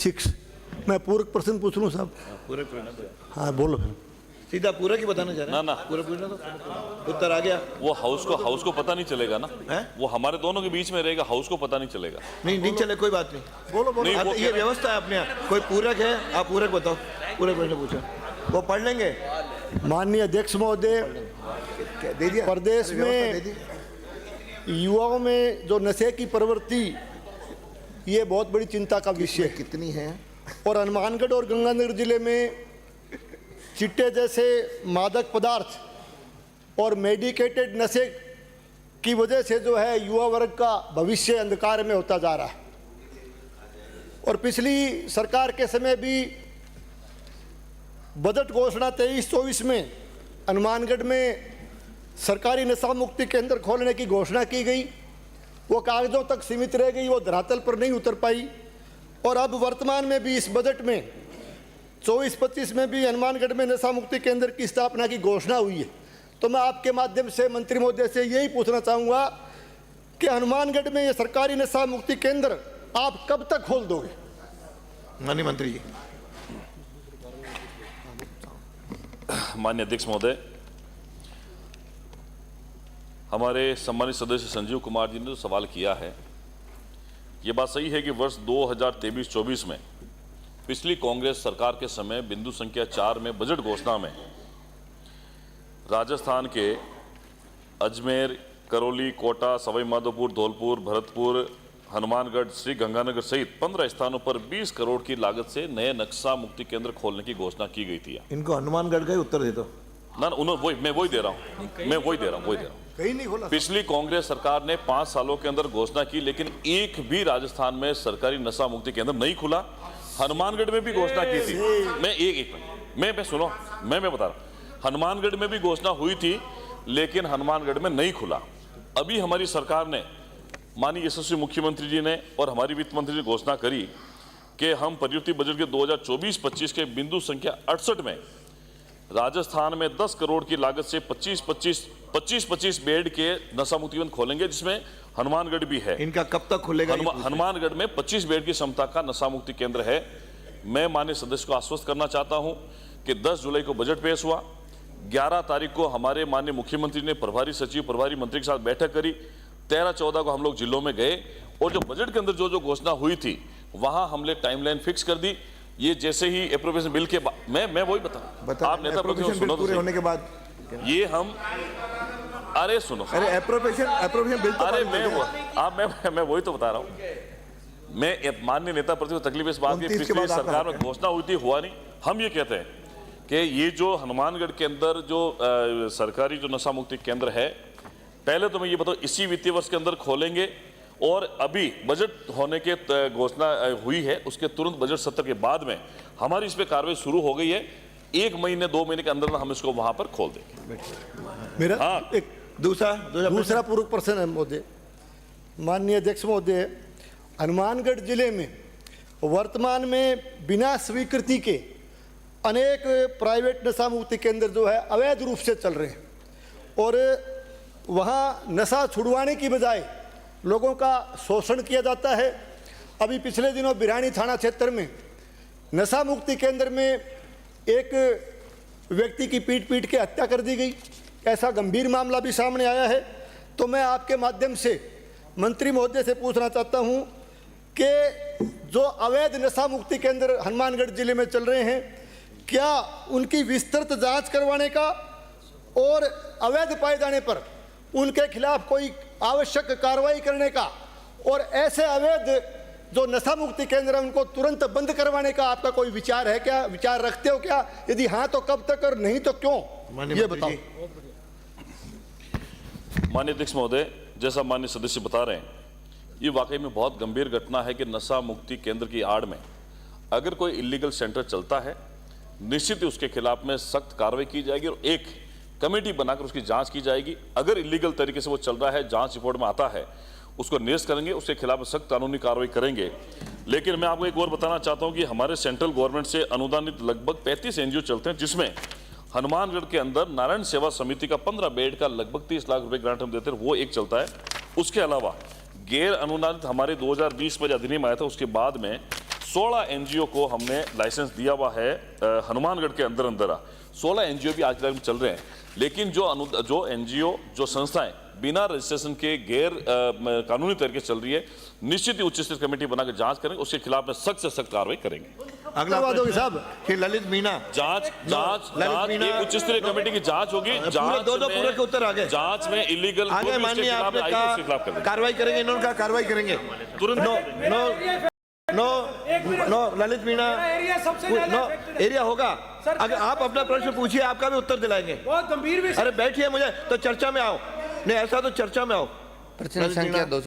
6। मैं पूरक प्रश्न पूछ लूँ साहब? पूरे पूरे हाँ बोलो फिर। सीधा पूरा की बताना चाह रहे हैं? ना पूरा पूरा तो उत्तर आ गया। वो हाउस को पता नहीं चलेगा ना है? वो हमारे दोनों के बीच में रहेगा, हाउस को पता नहीं चलेगा। नहीं चले, कोई बात नहीं। बोलो बोलो। नहीं, हाँ, वो तो ये व्यवस्था है अपने यहाँ। कोई पूरक है, आप पूरक बताओ। पूरे प्रश्न पूछो, वो पढ़ लेंगे। माननीय अध्यक्ष महोदय, दे दिया प्रदेश व्यवस्था दे में युवाओं में जो नशे की प्रवृत्ति, ये बहुत बड़ी चिंता का विषय है। कितनी है? और हनुमानगढ़ और गंगानगर जिले में चिट्टे जैसे मादक पदार्थ और मेडिकेटेड नशे की वजह से जो है युवा वर्ग का भविष्य अंधकार में होता जा रहा है। और पिछली सरकार के समय भी बजट घोषणा 23-24 में हनुमानगढ़ में सरकारी नशा मुक्ति केंद्र खोलने की घोषणा की गई। वो कागजों तक सीमित रह गई, वो धरातल पर नहीं उतर पाई। और अब वर्तमान में भी इस बजट में 24-25 में भी हनुमानगढ़ में नशा मुक्ति केंद्र की स्थापना की घोषणा हुई है। तो मैं आपके माध्यम से मंत्री महोदय से यही पूछना चाहूँगा कि हनुमानगढ़ में ये सरकारी नशा मुक्ति केंद्र आप कब तक खोल दोगे? माननीय मंत्री जी। माननीय अध्यक्ष महोदय, हमारे सम्मानित सदस्य संजीव कुमार जी ने जो सवाल किया है, ये बात सही है कि वर्ष 2023-24 में पिछली कांग्रेस सरकार के समय बिंदु संख्या 4 में बजट घोषणा में राजस्थान के अजमेर, करौली, कोटा, सवाई माधोपुर, धौलपुर, भरतपुर, हनुमानगढ़, श्री गंगानगर सहित 15 स्थानों पर 20 करोड़ की लागत से नए नक्शा मुक्ति केंद्र खोलने की घोषणा की गई थी। इनको हनुमानगढ़ का ही उत्तर दे दो। ना मैं वही दे रहा हूँ। कहीं नहीं खोला। पिछली कांग्रेस सरकार ने 5 सालों के अंदर घोषणा की, लेकिन एक भी राजस्थान में सरकारी नशा मुक्ति केंद्र नहीं खुला। हनुमानगढ़ में भी घोषणा की थी। मैं सुनो, मैं बता रहा हूं, हनुमानगढ़ में भी घोषणा हुई थी, लेकिन हनुमानगढ़ में नहीं खुला। अभी हमारी सरकार ने, माननीय यशस्वी मुख्यमंत्री जी ने और हमारी वित्त मंत्री ने घोषणा करी कि हम परिवर्तित बजट के 2024-25 के बिंदु संख्या 68 में राजस्थान में 10 करोड़ की लागत से 25 बेड के नशा मुक्ति केंद्र खोलेंगे, जिसमें हनुमानगढ़ भी है। इनका कब तक खुलेगा? हनुमानगढ़ में 25 बेड की क्षमता का नशा मुक्ति केंद्र है। मैं माननीय सदस्य को आश्वस्त करना चाहता हूं कि 10 जुलाई को बजट पेश हुआ, 11 तारीख को हमारे माननीय मुख्यमंत्री ने प्रभारी सचिव, प्रभारी मंत्री के साथ बैठक करी, 13-14 को हम लोग जिलों में गए और जो बजट के अंदर जो घोषणा हुई थी वहां हमने टाइमलाइन फिक्स कर दी। ये जैसे ही एप्रोप्रिएशन बिल के बाद मैं वही बता आप नेता प्रतिपक्ष सुनो पूरे होने के बाद ये हम सुनो, एप्रोप्रिएशन बिल तो अरे मैं वही तो बता रहा हूँ। मैं माननीय नेता प्रतिपक्ष तकलीफ इस बात की, पिछली सरकार में घोषणा हुई थी, हुआ नहीं। हम ये कहते हैं कि ये जो हनुमानगढ़ के अंदर जो सरकारी जो नशा मुक्ति केंद्र है, पहले तो मैं ये बताऊं इसी वित्तीय वर्ष के अंदर खोलेंगे और अभी बजट होने के घोषणा हुई है, उसके तुरंत बजट सत्र के बाद में हमारी इस पे कार्रवाई शुरू हो गई है। 1 महीने 2 महीने के अंदर हम इसको वहां पर खोल देंगे। मेरा एक दूसरा पूरक प्रश्न है महोदय। माननीय अध्यक्ष महोदय, हनुमानगढ़ जिले में वर्तमान में बिना स्वीकृति के अनेक प्राइवेट नशा मुक्ति केंद्र जो है अवैध रूप से चल रहे हैं और वहाँ नशा छुड़वाने की बजाय लोगों का शोषण किया जाता है। अभी पिछले दिनों बिरानी थाना क्षेत्र में नशा मुक्ति केंद्र में एक व्यक्ति की पीट के हत्या कर दी गई। ऐसा गंभीर मामला भी सामने आया है। तो मैं आपके माध्यम से मंत्री महोदय से पूछना चाहता हूं कि जो अवैध नशा मुक्ति केंद्र हनुमानगढ़ जिले में चल रहे हैं, क्या उनकी विस्तृत जांच करवाने का और अवैध पाए जाने पर उनके खिलाफ कोई आवश्यक कार्रवाई करने का और ऐसे अवैध जो नशा मुक्ति केंद्र है उनको तुरंत बंद करवाने का आपका कोई विचार है क्या? विचार रखते हो क्या? यदि हाँ तो कब तक और नहीं तो क्यों, ये बताओ। माननीय अध्यक्ष महोदय, जैसा माननीय सदस्य बता रहे हैं, ये वाकई में बहुत गंभीर घटना है कि नशा मुक्ति केंद्र की आड़ में अगर कोई इलीगल सेंटर चलता है, निश्चित ही उसके खिलाफ में सख्त कार्रवाई की जाएगी और एक कमेटी बनाकर उसकी जांच की जाएगी। अगर इलीगल तरीके से वो चल रहा है, जांच रिपोर्ट में आता है, उसको निरस्त करेंगे, उसके खिलाफ सख्त कानूनी कार्रवाई करेंगे। लेकिन मैं आपको एक और बताना चाहता हूं कि हमारे सेंट्रल गवर्नमेंट से अनुदानित लगभग 35 एनजीओ चलते हैं, जिसमें हनुमानगढ़ के अंदर नारायण सेवा समिति का 15 बेड का लगभग 30 लाख रुपए ग्रांट हम देते हैं, वो एक चलता है। उसके अलावा गैर अनुदानित हमारे 2020 में अधिनियम आया था, उसके बाद में 16 एनजीओ को हमने लाइसेंस दिया हुआ है हनुमानगढ़ के अंदर अंदर 16 एनजीओ भी आज के टाइम में चल रहे हैं, लेकिन जो एनजीओ जो संस्थाएं बिना रजिस्ट्रेशन के गैर कानूनी तरीके से चल रही है, निश्चित ही उच्च स्तरीय कमेटी बनाकर जांच करेंगे, उसके खिलाफ में सख्त से सख्त कार्रवाई करेंगे। अगला धन्यवाद साहब। कि ललित मीणा जांच एक उच्च स्तरीय कमेटी की जांच होगी। जांच दो पूरे के उत्तर आ गए। जांच में इलीगल आगे माननीय आपने कहा कार्रवाई करेंगे, इन्होंने कहा कार्रवाई करेंगे तुरंत। No Lalit Meena no area होगा। अगर आप अपना प्रश्न पूछिए, आपका भी उत्तर दिलाएंगे। बहुत गंभीर विषय। अरे बैठिए, मुझे तो चर्चा में आओ। नहीं ऐसा तो चर्चा में आओ। प्रश्न संख्या 2